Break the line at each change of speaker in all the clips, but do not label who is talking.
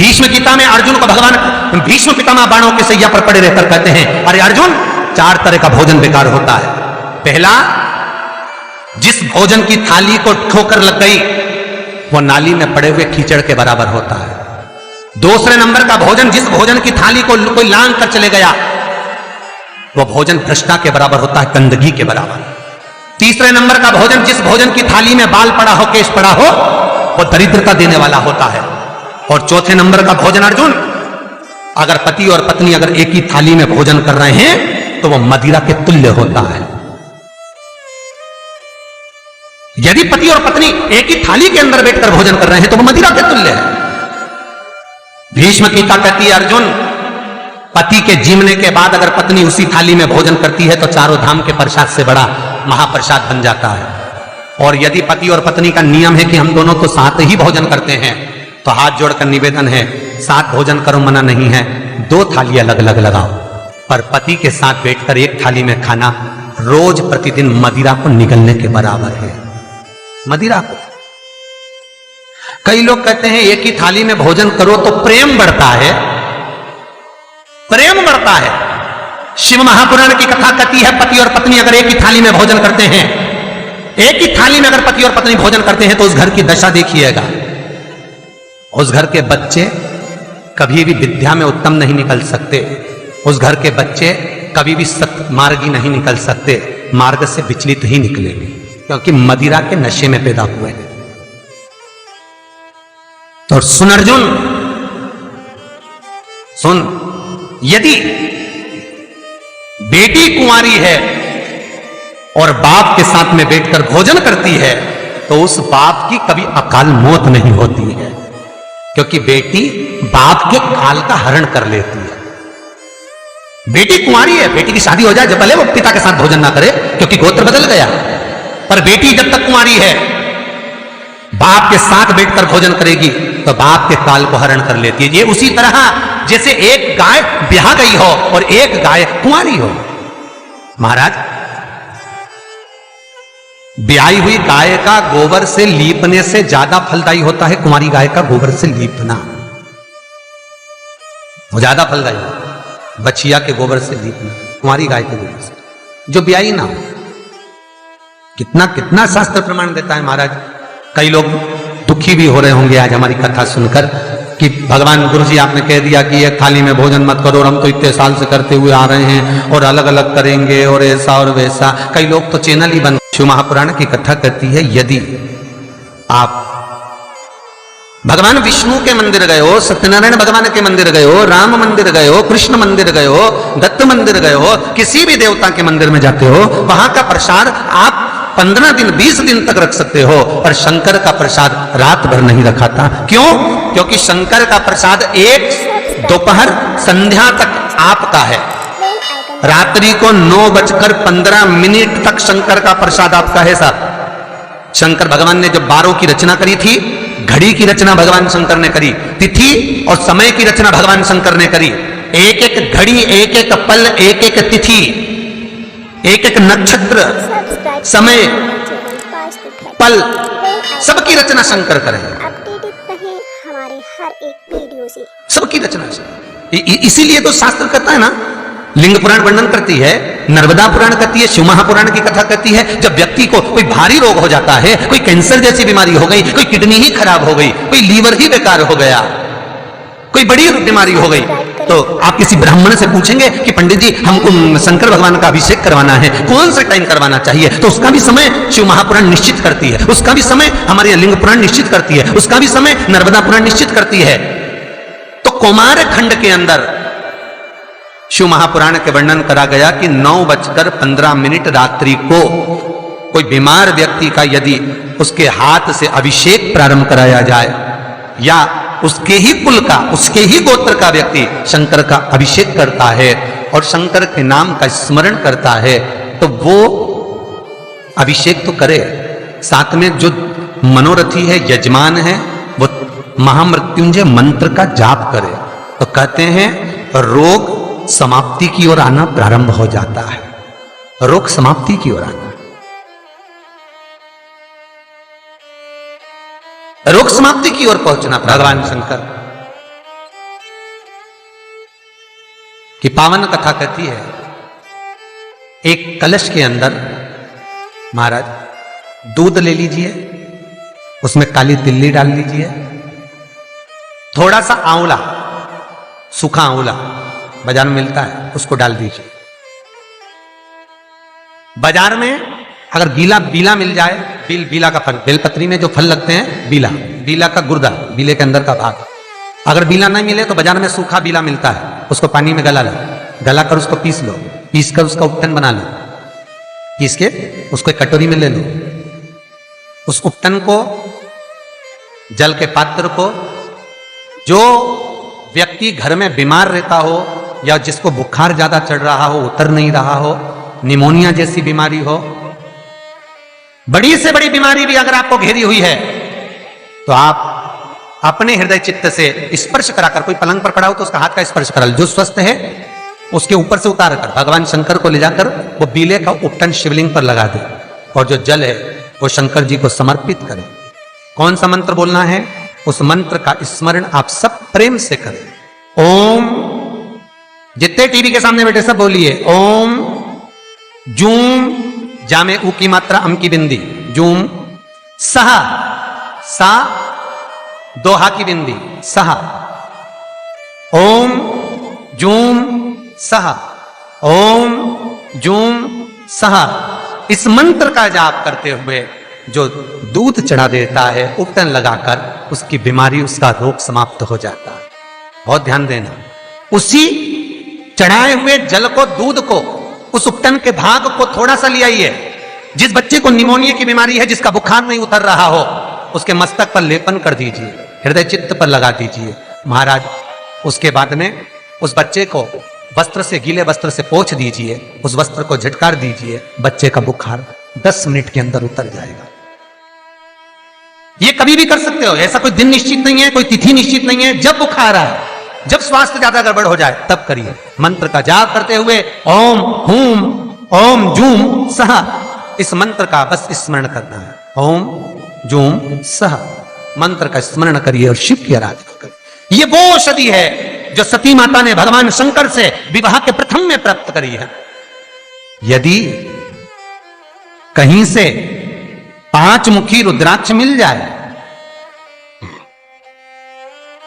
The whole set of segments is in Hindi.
भीष्म गीता में अर्जुन को भगवान भीष्म पितामह बाणों के सैया पर पड़े रहकर कहते हैं, अरे अर्जुन, 4 तरह का भोजन बेकार होता है। पहला, जिस भोजन की थाली को ठोकर लग गई वो नाली में पड़े हुए कीचड़ के बराबर होता है। दूसरे नंबर का भोजन, जिस भोजन की थाली को कोई लांग कर चले गया वो भोजन भ्रष्टा के बराबर होता है, गंदगी के बराबर। तीसरे नंबर का भोजन, जिस भोजन की थाली में बाल पड़ा हो, केश पड़ा हो, वो दरिद्रता देने वाला होता है। और चौथे नंबर का भोजन अर्जुन, अगर पति और पत्नी अगर एक ही थाली में भोजन कर रहे हैं तो वो मदिरा के तुल्य होता है। यदि पति और पत्नी एक ही थाली के अंदर बैठकर भोजन कर रहे हैं तो वो मदिरा के तुल्य है। भीष्म गीता कहती है, अर्जुन, पति के जीवने के बाद अगर पत्नी उसी थाली में भोजन करती है तो चारों धाम के प्रसाद से बड़ा महाप्रसाद बन जाता है। और यदि पति और पत्नी का नियम है कि हम दोनों तो साथ ही भोजन करते हैं तो हाथ जोड़कर निवेदन है, साथ भोजन करो, मना नहीं है, 2 थाली अलग अलग लगाओ। पर पति के साथ बैठकर एक थाली में खाना रोज प्रतिदिन मदिरा को निगलने के बराबर है। मदिरा को कई लोग कहते हैं एक ही थाली में भोजन करो तो प्रेम बढ़ता है। प्रेम बढ़ता है। शिव महापुराण की कथा कहती है, पति और पत्नी अगर एक ही थाली में भोजन करते हैं, एक ही थाली में अगर पति और पत्नी भोजन करते हैं तो उस घर की दशा देखिएगा। उस घर के बच्चे कभी भी विद्या में उत्तम नहीं निकल सकते। उस घर के बच्चे कभी भी सत्मार्गी नहीं निकल सकते, मार्ग से विचलित ही निकलेंगे, क्योंकि मदिरा के नशे में पैदा हुए हैं। तो सुन अर्जुन, सुन, यदि बेटी कुंवारी है और बाप के साथ में बैठकर भोजन करती है तो उस बाप की कभी अकाल मौत नहीं होती है, क्योंकि बेटी बाप के काल का हरण कर लेती है। बेटी कुंवारी है, बेटी की शादी हो जाए जब भले वो पिता के साथ भोजन ना करे क्योंकि गोत्र बदल गया, पर बेटी जब तक कुंवारी है बाप के साथ बैठकर भोजन करेगी तो बाप के काल को हरण कर लेती है। ये उसी तरह जैसे एक गाय ब्याह गई हो और एक गाय कुंवारी हो। महाराज, ब्याही हुई गाय का गोबर से लीपने से ज्यादा फलदायी होता है कुंवारी गाय का गोबर से लीपना। वो ज्यादा फलदायी होता, बछिया के गोबर से लीपना कुंवारी गाय के गोबर से, जो ब्याही ना हो। कितना कितना शास्त्र प्रमाण देता है महाराज। कई लोग दुखी भी हो रहे होंगे आज हमारी कथा सुनकर कि भगवान गुरुजी आपने कह दिया कि एक थाली में भोजन मत करो और हम तो इतने साल से करते हुए आ रहे हैं और अलग अलग करेंगे और ऐसा और वैसा। कई लोग तो चैनल ही बंद। शिव महापुराण की कथा कहती है, यदि आप भगवान विष्णु के मंदिर गए हो, सत्यनारायण भगवान के मंदिर गए हो, राम मंदिर गए हो, कृष्ण मंदिर गए हो, दत्त मंदिर गए हो, किसी भी देवता के मंदिर में जाते हो, वहां का प्रसाद आप 15 दिन 20 दिन तक रख सकते हो, पर शंकर का प्रसाद रात भर नहीं रखाता। क्यों? क्योंकि शंकर का प्रसाद एक दोपहर संध्या तक आपका है। रात्रि को 9:15 तक शंकर का प्रसाद आपका है साहब। शंकर भगवान ने जब 12 की रचना करी थी, घड़ी की रचना भगवान शंकर ने करी, तिथि और समय की रचना भगवान शंकर ने करी। एक एक घड़ी, एक एक पल, एक एक तिथि, एक एक नक्षत्र, समय, पल, सबकी रचना शंकर करें।
हमारे हर एक वीडियो से
सबकी रचना से। इसीलिए तो शास्त्र कहता है ना, लिंग पुराण वर्णन करती है, नर्मदा पुराण कहती है, शिव महापुराण की कथा कहती है, जब व्यक्ति को कोई भारी रोग हो जाता है, कोई कैंसर जैसी बीमारी हो गई, कोई किडनी ही खराब हो गई, कोई लीवर ही बेकार हो गया, कोई बड़ी बीमारी हो गई, तो आप किसी ब्राह्मण से पूछेंगे कि पंडित जी हमको शंकर भगवान का अभिषेक करवाना है, कौन सा टाइम करवाना चाहिए? तो उसका भी समय शिव महापुराण निश्चित करती है, उसका भी समय हमारे लिंग पुराण निश्चित करती है, उसका भी समय नर्मदा पुराण निश्चित करती है। तो कौमार खंड के अंदर शिव महापुराण के वर्णन करा गया कि 9:15 रात्रि को कोई बीमार व्यक्ति का यदि उसके हाथ से अभिषेक प्रारंभ कराया जाए, या उसके ही कुल का, उसके ही गोत्र का व्यक्ति शंकर का अभिषेक करता है और शंकर के नाम का स्मरण करता है, तो वो अभिषेक तो करे, साथ में जो मनोरथी है, यजमान है, वो महामृत्युंजय मंत्र का जाप करे, तो कहते हैं रोग समाप्ति की ओर आना प्रारंभ हो जाता है। रोग समाप्ति की ओर आना, रोग समाप्ति की ओर पहुंचना। भगवान शंकर कि पावन कथा कहती है एक कलश के अंदर महाराज दूध ले लीजिए, उसमें काली तिल्ली डाल लीजिए, थोड़ा सा आंवला, सूखा आंवला बाजार में मिलता है, उसको डाल दीजिए। बाजार में अगर गीला बीला मिल जाए, बीला का फल, बेलपत्री में जो फल लगते हैं बीला का गुर्दा, बीले के अंदर का भाग, अगर बीला नहीं मिले तो बाजार में सूखा बीला मिलता है, उसको पानी में गला कर उसको पीस लो, पीस कर उसका उपटन बना लो, पीस के उसको एक कटोरी में ले लो। उस उपटन को, जल के पात्र को, जो व्यक्ति घर में बीमार रहता हो या जिसको बुखार ज्यादा चढ़ रहा हो, उतर नहीं रहा हो, निमोनिया जैसी बीमारी हो, बड़ी से बड़ी बीमारी भी अगर आपको घेरी हुई है, तो आप अपने हृदय चित्त से स्पर्श कराकर, कोई पलंग पर पड़ा हो तो उसका हाथ का स्पर्श करा लो, जो स्वस्थ है उसके ऊपर से उतार कर भगवान शंकर को ले जाकर वो बीले का उपटन शिवलिंग पर लगा दे, और जो जल है वो शंकर जी को समर्पित करें। कौन सा मंत्र बोलना है? उस मंत्र का स्मरण आप सब प्रेम से करें। ओम, जितने टीवी के सामने बैठे सब बोलिए ओम जूम, जामे ऊ की मात्रा, अम की बिंदी, जूम, सहा, सा दोहा की बिंदी, सहा, ओम जूम सहा, ओम जूम सहा। इस मंत्र का जाप करते हुए जो दूध चढ़ा देता है उपटन लगाकर, उसकी बीमारी, उसका रोग समाप्त हो जाता है। बहुत ध्यान देना, उसी चढ़ाए हुए जल को, दूध को, उस उपटन के भाग को थोड़ा सा ले आइए। जिस बच्चे को निमोनिया की बीमारी है, जिसका बुखार नहीं उतर रहा हो, उसके मस्तक पर लेपन कर दीजिए, हृदय चित्त पर लगा दीजिए महाराज। उसके बाद में उस बच्चे को वस्त्र से, गीले वस्त्र से पोंछ दीजिए, उस वस्त्र को झटकार दीजिए, बच्चे का बुखार 10 मिनट के अंदर उतर जाएगा। ये कभी भी कर सकते हो, ऐसा कोई दिन निश्चित नहीं है, कोई तिथि निश्चित नहीं है। जब बुखार आए, जब स्वास्थ्य ज्यादा गड़बड़ हो जाए, तब करिए। मंत्र का जाप करते हुए ओम हूम ओम जूम सहा, इस मंत्र का बस स्मरण करना है। ओम जूम सहा मंत्र का स्मरण करिए और शिव की आराधना करिए। ये वो औषधि है जो सती माता ने भगवान शंकर से विवाह के प्रथम में प्राप्त करी है। यदि कहीं से 5 मुखी रुद्राक्ष मिल जाए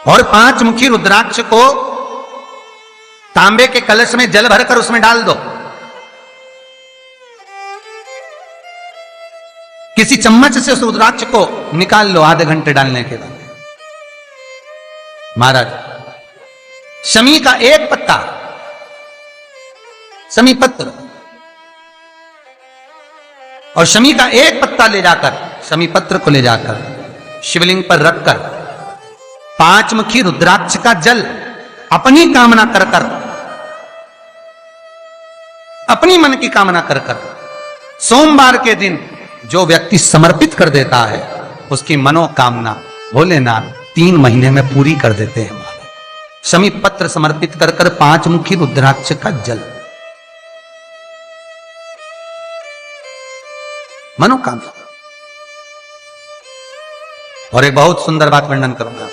और 5 मुखी रुद्राक्ष को तांबे के कलश में जल भरकर उसमें डाल दो, किसी चम्मच से उस रुद्राक्ष को निकाल लो आधे घंटे डालने के बाद, महाराज शमी का एक पत्ता, शमी पत्र, और शमी का एक पत्ता ले जाकर, शमी पत्र को ले जाकर शिवलिंग पर रखकर 5 मुखी रुद्राक्ष का जल अपनी कामना कर कर, अपनी मन की कामना कर कर, सोमवार के दिन जो व्यक्ति समर्पित कर देता है, उसकी मनोकामना भोलेनाथ 3 महीने में पूरी कर देते हैं। शमी पत्र समर्पित कर कर 5 मुखी रुद्राक्ष का जल, मनोकामना। और एक बहुत सुंदर बात वर्णन करूंगा।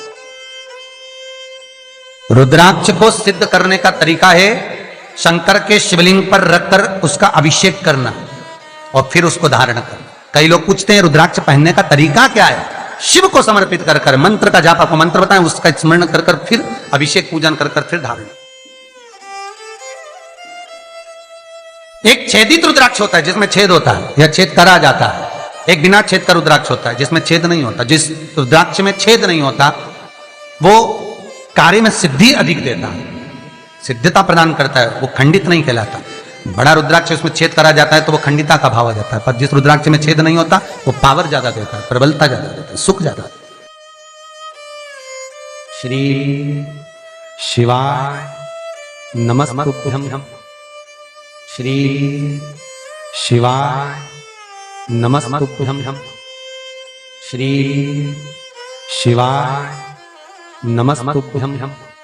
रुद्राक्ष को सिद्ध करने का तरीका है शंकर के शिवलिंग पर रखकर उसका अभिषेक करना और फिर उसको धारण करना। कई लोग पूछते हैं रुद्राक्ष पहनने का तरीका क्या है? शिव को समर्पित कर कर मंत्र का जाप, आपको मंत्र बताएं, उसका स्मरण कर कर फिर अभिषेक पूजन कर कर फिर धारण। एक छेदित रुद्राक्ष होता है जिसमें छेद होता है या छेद करा जाता है, एक बिना छेद का रुद्राक्ष होता है जिसमें छेद नहीं होता। जिस रुद्राक्ष में छेद नहीं होता वो कार्य में सिद्धि अधिक देता है, सिद्धता प्रदान करता है, वो खंडित नहीं कहलाता। बड़ा रुद्राक्ष उसमें छेद करा जाता है तो वो खंडिता का भाव आ जाता है, पर जिस रुद्राक्ष में छेद नहीं होता वो पावर ज्यादा देता है, प्रबलता ज्यादा देता है, सुख ज्यादा देता है। श्री शिवाय नमस्तुभ्यं, श्री शिवाय नमस्तुभ्यं, श्री शिवाय नमस्तुभ्यं।